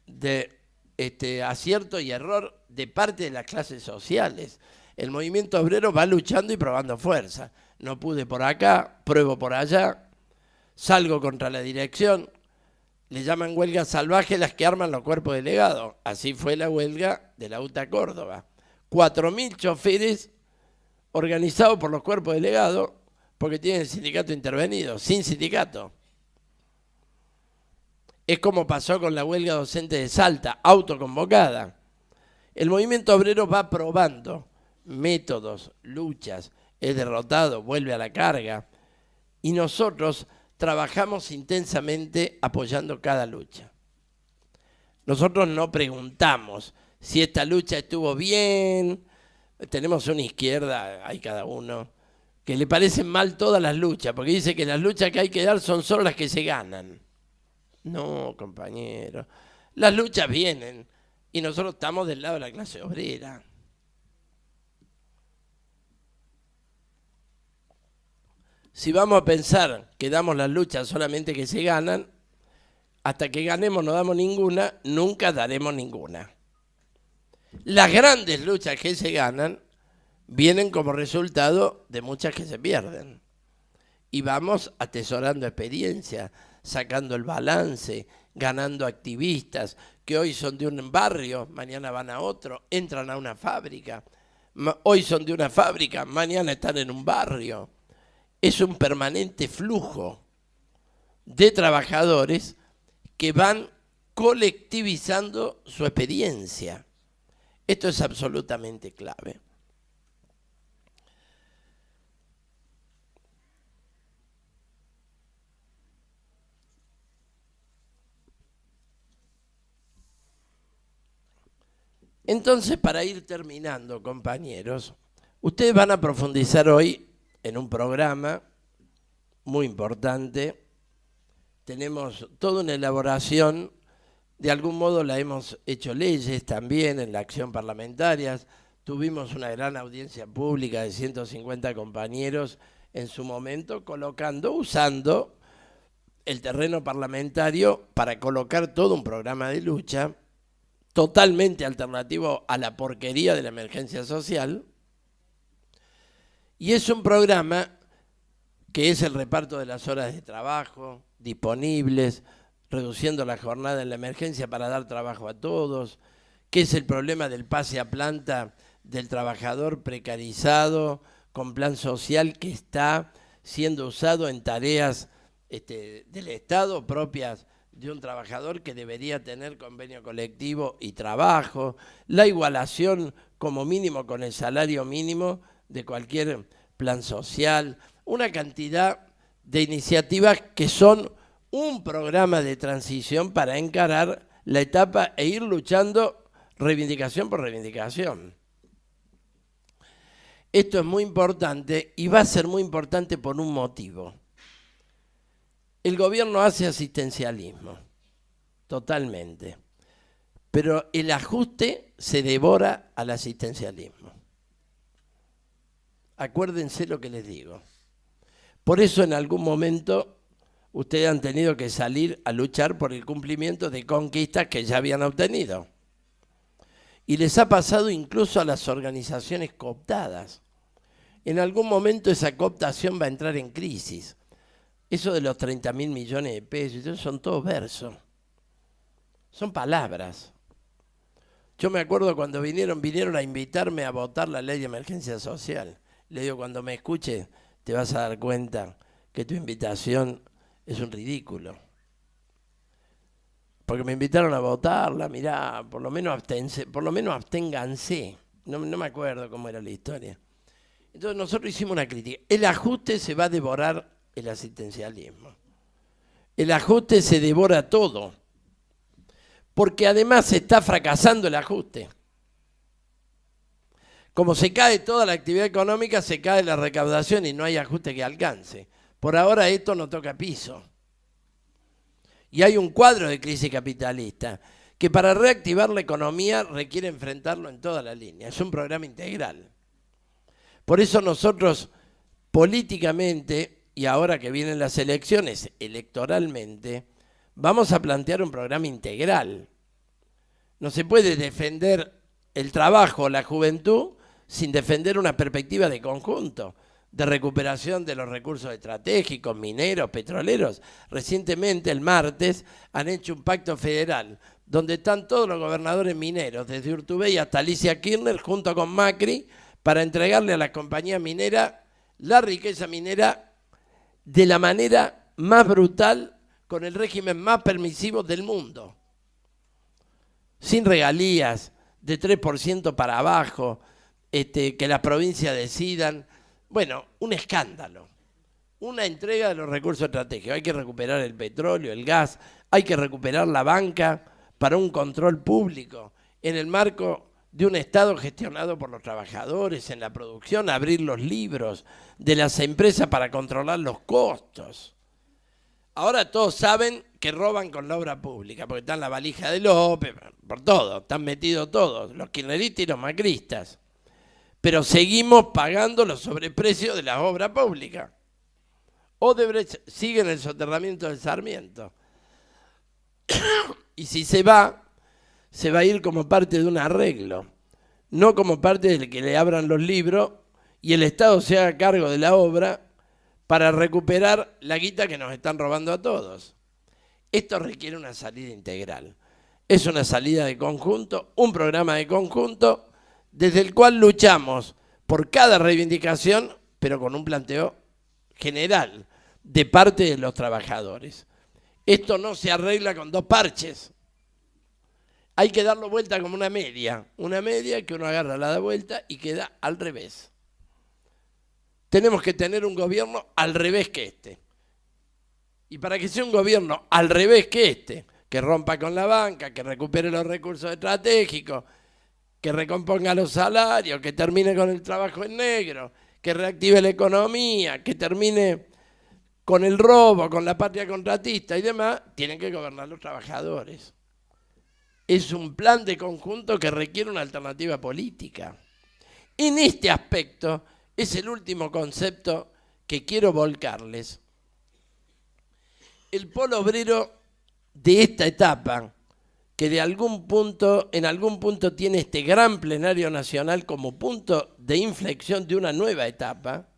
Speaker 1: de acierto y error de parte de las clases sociales. El movimiento obrero va luchando y probando fuerza. No pude por acá, pruebo por allá, salgo contra la dirección. Le llaman huelgas salvajes las que arman los cuerpos delegados. Así fue la huelga de la UTA Córdoba. 4.000 choferes organizados por los cuerpos delegados porque tienen el sindicato intervenido, sin sindicato. Es como pasó con la huelga docente de Salta, autoconvocada. El movimiento obrero va probando métodos, luchas, es derrotado, vuelve a la carga. Y nosotros trabajamos intensamente apoyando cada lucha. Nosotros no preguntamos si esta lucha estuvo bien. Tenemos una izquierda, hay cada uno, que le parecen mal todas las luchas, porque dice que las luchas que hay que dar son solo las que se ganan. No, compañero. Las luchas vienen y nosotros estamos del lado de la clase obrera. Si vamos a pensar que damos las luchas solamente que se ganan, hasta que ganemos no damos ninguna, nunca daremos ninguna. Las grandes luchas que se ganan vienen como resultado de muchas que se pierden. Y vamos atesorando experiencia, sacando el balance, ganando activistas que hoy son de un barrio, mañana van a otro, entran a una fábrica. Hoy son de una fábrica, mañana están en un barrio. Es un permanente flujo de trabajadores que van colectivizando su experiencia. Esto es absolutamente clave. Entonces, para ir terminando, compañeros, ustedes van a profundizar hoy en un programa muy importante. Tenemos toda una elaboración, de algún modo la hemos hecho leyes también en la acción parlamentaria. Tuvimos una gran audiencia pública de 150 compañeros en su momento, usando el terreno parlamentario para colocar todo un programa de lucha totalmente alternativo a la porquería de la emergencia social. Y es un programa que es el reparto de las horas de trabajo disponibles, reduciendo la jornada en la emergencia para dar trabajo a todos, que es el problema del pase a planta del trabajador precarizado con plan social que está siendo usado en tareas del Estado propias de un trabajador que debería tener convenio colectivo y trabajo, la igualación como mínimo con el salario mínimo de cualquier plan social, una cantidad de iniciativas que son un programa de transición para encarar la etapa e ir luchando reivindicación por reivindicación. Esto es muy importante y va a ser muy importante por un motivo. El gobierno hace asistencialismo, totalmente, pero el ajuste se devora al asistencialismo. Acuérdense lo que les digo. Por eso en algún momento ustedes han tenido que salir a luchar por el cumplimiento de conquistas que ya habían obtenido. Y les ha pasado incluso a las organizaciones cooptadas. En algún momento esa cooptación va a entrar en crisis. Eso de los 30.000 millones de pesos, son todos versos. Son palabras. Yo me acuerdo cuando vinieron a invitarme a votar la ley de emergencia social. Le digo, cuando me escuche, te vas a dar cuenta que tu invitación es un ridículo. Porque me invitaron a votarla, mirá, por lo menos absténganse. No me acuerdo cómo era la historia. Entonces nosotros hicimos una crítica. El ajuste se va a devorar el asistencialismo. El ajuste se devora todo. Porque además se está fracasando el ajuste. Como se cae toda la actividad económica, se cae la recaudación y no hay ajuste que alcance. Por ahora esto no toca piso. Y hay un cuadro de crisis capitalista que para reactivar la economía requiere enfrentarlo en toda la línea. Es un programa integral. Por eso nosotros políticamente, y ahora que vienen las elecciones, electoralmente, vamos a plantear un programa integral. No se puede defender el trabajo, la juventud, sin defender una perspectiva de conjunto, de recuperación de los recursos estratégicos, mineros, petroleros. Recientemente, el martes, han hecho un pacto federal donde están todos los gobernadores mineros, desde Urtubey hasta Alicia Kirchner, junto con Macri, para entregarle a la compañía minera la riqueza minera de la manera más brutal, con el régimen más permisivo del mundo. Sin regalías, de 3% para abajo, que las provincias decidan. Bueno, un escándalo. Una entrega de los recursos estratégicos. Hay que recuperar el petróleo, el gas, hay que recuperar la banca para un control público en el marco de un Estado gestionado por los trabajadores en la producción, abrir los libros de las empresas para controlar los costos. Ahora todos saben que roban con la obra pública, porque están en la valija de López, por todo, están metidos todos, los kirchneristas y los macristas. Pero seguimos pagando los sobreprecios de las obras públicas. Odebrecht sigue en el soterramiento del Sarmiento. Y si se va a ir como parte de un arreglo, no como parte del que le abran los libros y el Estado se haga cargo de la obra para recuperar la guita que nos están robando a todos. Esto requiere una salida integral. Es una salida de conjunto, un programa de conjunto, desde el cual luchamos por cada reivindicación, pero con un planteo general de parte de los trabajadores. Esto no se arregla con dos parches. Hay que darlo vuelta como una media que uno agarra, la da vuelta y queda al revés. Tenemos que tener un gobierno al revés que este. Y para que sea un gobierno al revés que este, que rompa con la banca, que recupere los recursos estratégicos, que recomponga los salarios, que termine con el trabajo en negro, que reactive la economía, que termine con el robo, con la patria contratista y demás, tienen que gobernar los trabajadores. Es un plan de conjunto que requiere una alternativa política. En este aspecto es el último concepto que quiero volcarles. El polo obrero de esta etapa, que en algún punto tiene este gran plenario nacional como punto de inflexión de una nueva etapa.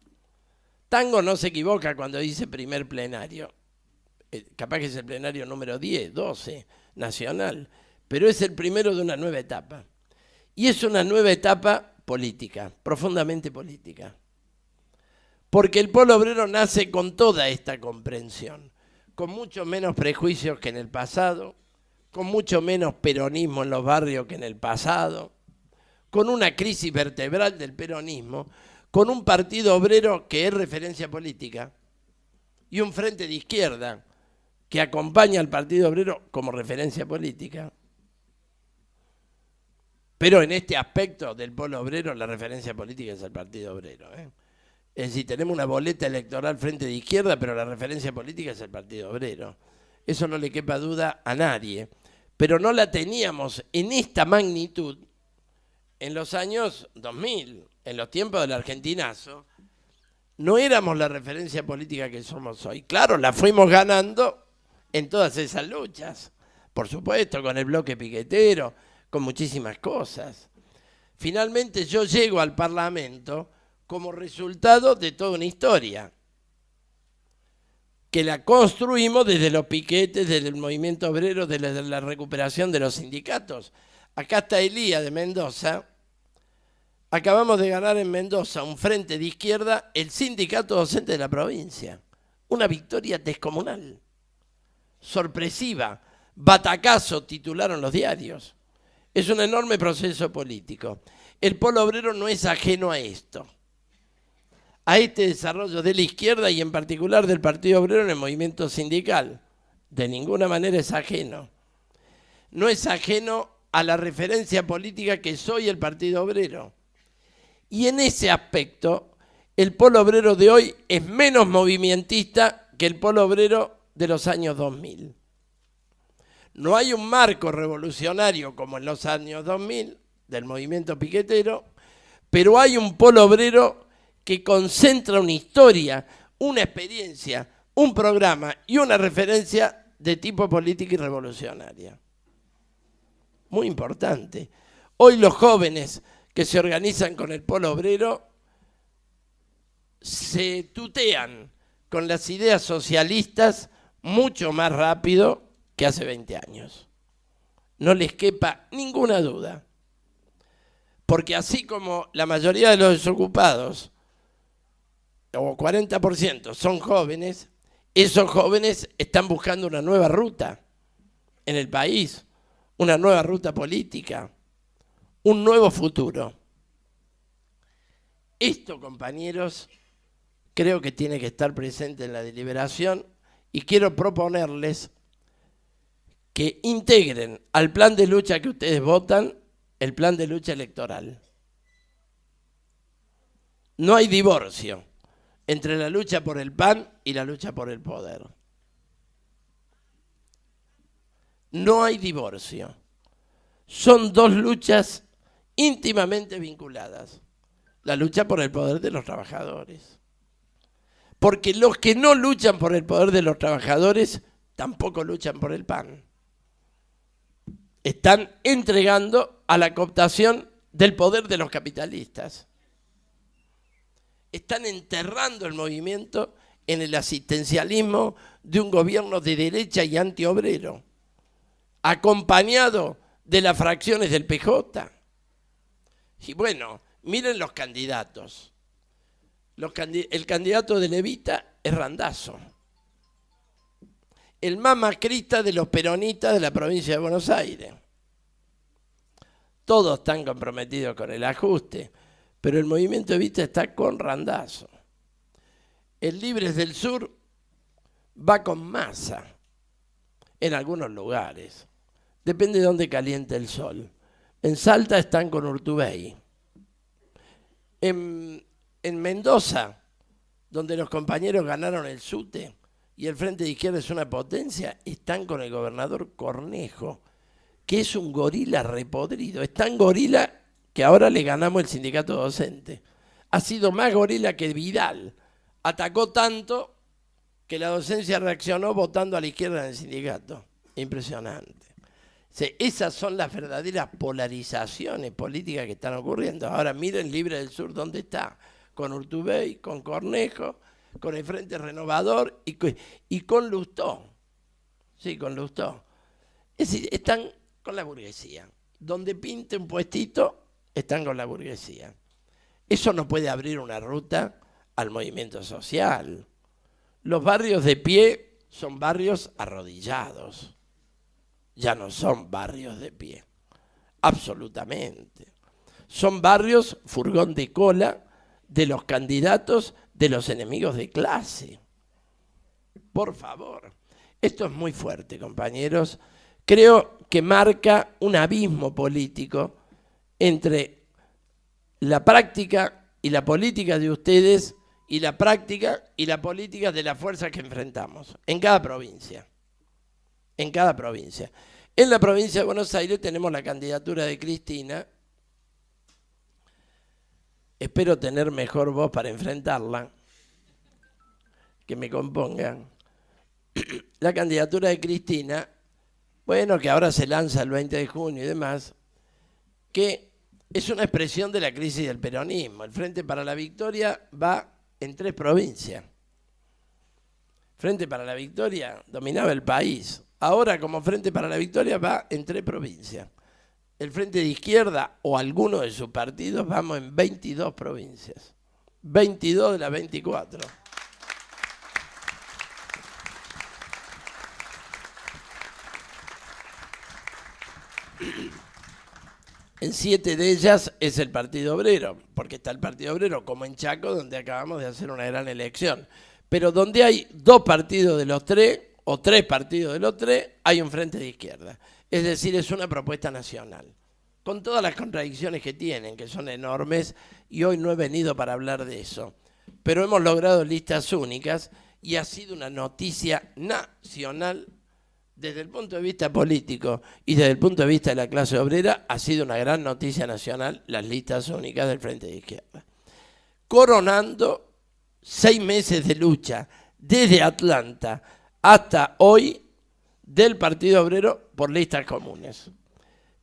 Speaker 1: Tango no se equivoca cuando dice primer plenario. Capaz que es el plenario número 10, 12, nacional. Pero es el primero de una nueva etapa. Y es una nueva etapa política, profundamente política. Porque el polo obrero nace con toda esta comprensión, con mucho menos prejuicios que en el pasado, con mucho menos peronismo en los barrios que en el pasado, con una crisis vertebral del peronismo, con un partido obrero que es referencia política y un frente de izquierda que acompaña al partido obrero como referencia política. Pero en este aspecto del polo obrero la referencia política es el partido obrero. Es decir, tenemos una boleta electoral frente de izquierda, pero la referencia política es el partido obrero. Eso no le quepa duda a nadie. Pero no la teníamos en esta magnitud en los años 2000, en los tiempos del argentinazo. No éramos la referencia política que somos hoy. Claro, la fuimos ganando en todas esas luchas. Por supuesto, con el bloque piquetero, con muchísimas cosas. Finalmente yo llego al Parlamento como resultado de toda una historia, que la construimos desde los piquetes, desde el movimiento obrero, desde la recuperación de los sindicatos. Acá está Elías de Mendoza. Acabamos de ganar en Mendoza un frente de izquierda, el sindicato docente de la provincia. Una victoria descomunal, sorpresiva, batacazo titularon los diarios. Es un enorme proceso político. El polo obrero no es ajeno a esto. a este desarrollo de la izquierda y en particular del Partido Obrero en el movimiento sindical. De ninguna manera es ajeno. No es ajeno a la referencia política que soy el Partido Obrero. Y en ese aspecto, el polo obrero de hoy es menos movimentista que el polo obrero de los años 2000. No hay un marco revolucionario como en los años 2000 del movimiento piquetero, pero hay un polo obrero que concentra una historia, una experiencia, un programa y una referencia de tipo política y revolucionaria. Muy importante. Hoy los jóvenes que se organizan con el polo obrero se tutean con las ideas socialistas mucho más rápido que hace 20 años. No les quepa ninguna duda. Porque así como la mayoría de los desocupados, o 40%, son jóvenes, esos jóvenes están buscando una nueva ruta en el país, una nueva ruta política, un nuevo futuro. Esto, compañeros, creo que tiene que estar presente en la deliberación y quiero proponerles que integren al plan de lucha que ustedes votan el plan de lucha electoral. No hay divorcio entre la lucha por el pan y la lucha por el poder. No hay divorcio. Son dos luchas íntimamente vinculadas. La lucha por el poder de los trabajadores. Porque los que no luchan por el poder de los trabajadores tampoco luchan por el pan. Están entregando a la cooptación del poder de los capitalistas. Están enterrando el movimiento en el asistencialismo de un gobierno de derecha y antiobrero, acompañado de las fracciones del PJ. Y bueno, miren los candidatos. El candidato de Levita es Randazzo. El más macrista de los peronistas de la provincia de Buenos Aires. Todos están comprometidos con el ajuste, pero el movimiento Evita está con Randazzo. El Libres del Sur va con Massa en algunos lugares. Depende de dónde caliente el sol. En Salta están con Urtubey. En Mendoza, donde los compañeros ganaron el SUTE y el Frente de Izquierda es una potencia, están con el gobernador Cornejo, que es un gorila repodrido. Es tan gorila que ahora le ganamos el sindicato docente. Ha sido más gorila que Vidal. Atacó tanto que la docencia reaccionó votando a la izquierda en el sindicato. Impresionante. Esas son las verdaderas polarizaciones políticas que están ocurriendo. Ahora miren Libre del Sur dónde está. Con Urtubey, con Cornejo, con el Frente Renovador y con Lustó. Sí, con Lustó. Es decir, están con la burguesía. Donde pinte un puestito, están con la burguesía. Eso no puede abrir una ruta al movimiento social. Los barrios de pie son barrios arrodillados. Ya no son barrios de pie. Absolutamente. Son barrios furgón de cola de los candidatos de los enemigos de clase. Por favor. Esto es muy fuerte, compañeros. Creo que marca un abismo político entre la práctica y la política de ustedes y la práctica y la política de las fuerzas que enfrentamos en cada provincia. En cada provincia. En la provincia de Buenos Aires tenemos la candidatura de Cristina. Espero tener mejor voz para enfrentarla, que me compongan. La candidatura de Cristina, bueno, que ahora se lanza el 20 de junio y demás, que es una expresión de la crisis del peronismo. El Frente para la Victoria va en 3 provincias. Frente para la Victoria dominaba el país. Ahora, como Frente para la Victoria, va en 3 provincias. El Frente de Izquierda o alguno de sus partidos vamos en 22 provincias. 22 de las 24. En 7 de ellas es el Partido Obrero, porque está el Partido Obrero como en Chaco, donde acabamos de hacer una gran elección. Pero donde hay 2 partidos de los 3, o 3 partidos de los 3, hay un frente de izquierda. Es decir, es una propuesta nacional, con todas las contradicciones que tienen, que son enormes, y hoy no he venido para hablar de eso. Pero hemos logrado listas únicas y ha sido una noticia nacional. Desde el punto de vista político y desde el punto de vista de la clase obrera, ha sido una gran noticia nacional las listas únicas del Frente de Izquierda. Coronando 6 meses de lucha desde Atlanta hasta hoy del Partido Obrero por listas comunes,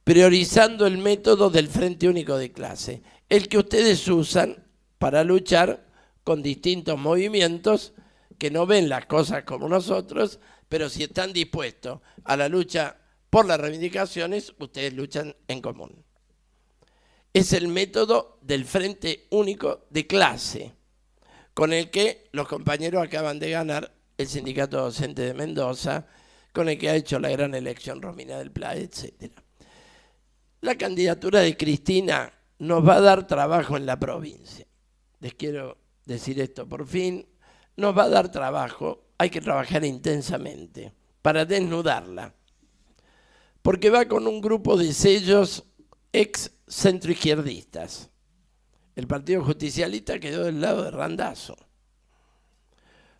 Speaker 1: priorizando el método del Frente Único de Clase, el que ustedes usan para luchar con distintos movimientos que no ven las cosas como nosotros, pero si están dispuestos a la lucha por las reivindicaciones, ustedes luchan en común. Es el método del Frente Único de Clase, con el que los compañeros acaban de ganar el Sindicato Docente de Mendoza, con el que ha hecho la gran elección Romina del Pla, etc. La candidatura de Cristina nos va a dar trabajo en la provincia. Les quiero decir esto por fin, nos va a dar trabajo. Hay que trabajar intensamente para desnudarla, porque va con un grupo de sellos ex centroizquierdistas. El Partido Justicialista quedó del lado de Randazzo.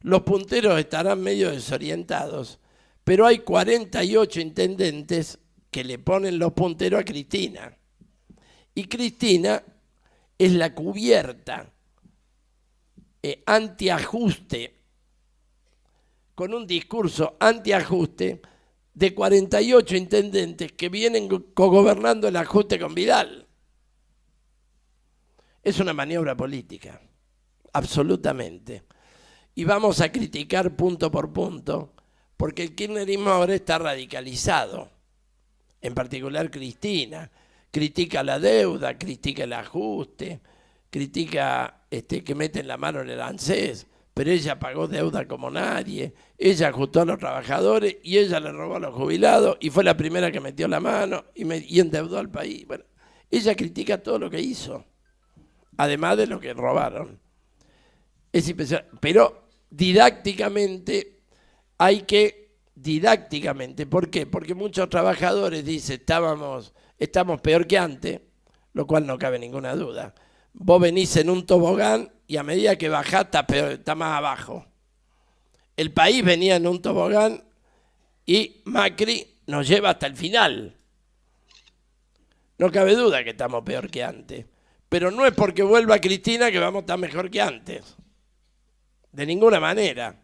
Speaker 1: Los punteros estarán medio desorientados, pero hay 48 intendentes que le ponen los punteros a Cristina. Y Cristina es la cubierta antiajuste, con un discurso antiajuste de 48 intendentes que vienen cogobernando el ajuste con Vidal. Es una maniobra política, absolutamente. Y vamos a criticar punto por punto, porque el kirchnerismo ahora está radicalizado. En particular Cristina critica la deuda, critica el ajuste, critica que meten la mano en el ANSES, pero ella pagó deuda como nadie, ella ajustó a los trabajadores y ella le robó a los jubilados y fue la primera que metió la mano y endeudó al país. Bueno, ella critica todo lo que hizo, además de lo que robaron. Es impresionante, pero didácticamente ¿por qué? Porque muchos trabajadores dicen, estamos peor que antes, lo cual no cabe ninguna duda. Vos venís en un tobogán y a medida que bajás está más abajo. El país venía en un tobogán y Macri nos lleva hasta el final. No cabe duda que estamos peor que antes. Pero no es porque vuelva Cristina que vamos a estar mejor que antes. De ninguna manera.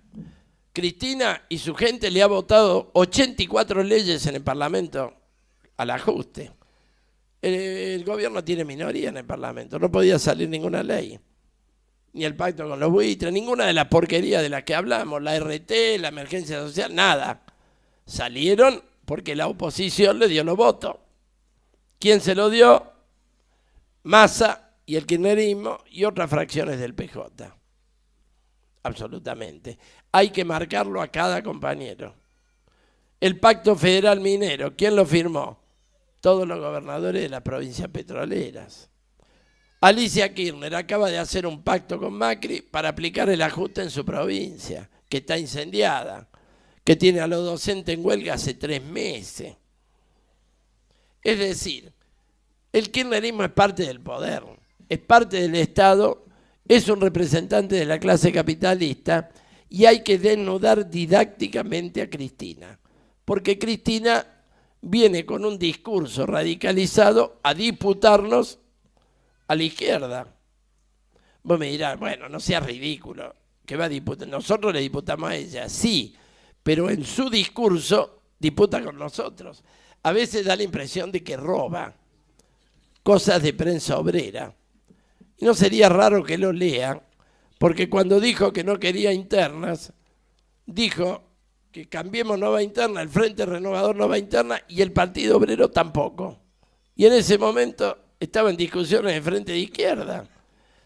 Speaker 1: Cristina y su gente le ha votado 84 leyes en el Parlamento al ajuste. El gobierno tiene minoría en el Parlamento, no podía salir ninguna ley. Ni el pacto con los buitres, ninguna de las porquerías de las que hablamos, la RT, la emergencia social, nada. Salieron porque la oposición le dio los votos. ¿Quién se lo dio? Massa y el kirchnerismo y otras fracciones del PJ. Absolutamente. Hay que marcarlo a cada compañero. El Pacto Federal Minero, ¿quién lo firmó? Todos los gobernadores de las provincias petroleras. Alicia Kirchner acaba de hacer un pacto con Macri para aplicar el ajuste en su provincia, que está incendiada, que tiene a los docentes en huelga hace 3 meses. Es decir, el kirchnerismo es parte del poder, es parte del Estado, es un representante de la clase capitalista y hay que desnudar didácticamente a Cristina, porque Cristina viene con un discurso radicalizado a disputarnos a la izquierda. Vos me dirás, bueno, no seas ridículo, que va a disputar. Nosotros le disputamos a ella, sí, pero en su discurso disputa con nosotros. A veces da la impresión de que roba cosas de prensa obrera. Y no sería raro que lo lean, porque cuando dijo que no quería internas, dijo que Cambiemos no va interna, el Frente Renovador no va interna y el Partido Obrero tampoco. Y en ese momento estaba en discusiones de Frente de Izquierda.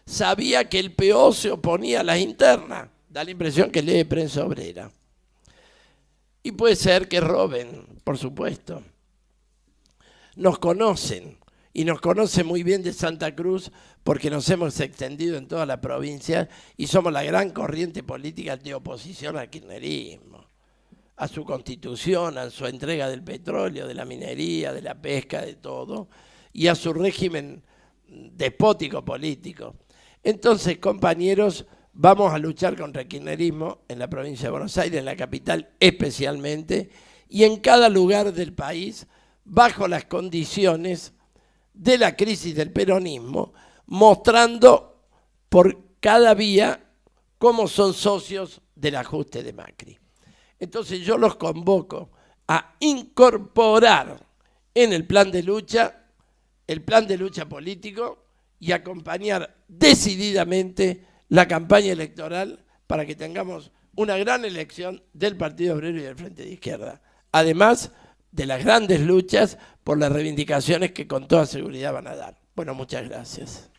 Speaker 1: Sabía que el PO se oponía a las internas. Da la impresión que lee prensa obrera. Y puede ser que roben, por supuesto. Nos conocen. y nos conoce muy bien de Santa Cruz porque nos hemos extendido en toda la provincia y somos la gran corriente política de oposición al kirchnerismo, a su constitución, a su entrega del petróleo, de la minería, de la pesca, de todo, y a su régimen despótico político. Entonces, compañeros, vamos a luchar contra el kirchnerismo en la provincia de Buenos Aires, en la capital especialmente, y en cada lugar del país, bajo las condiciones de la crisis del peronismo, mostrando por cada vía cómo son socios del ajuste de Macri. Entonces yo los convoco a incorporar en el plan de lucha político y acompañar decididamente la campaña electoral para que tengamos una gran elección del Partido Obrero y del Frente de Izquierda. Además de las grandes luchas por las reivindicaciones que con toda seguridad van a dar. Bueno, muchas gracias.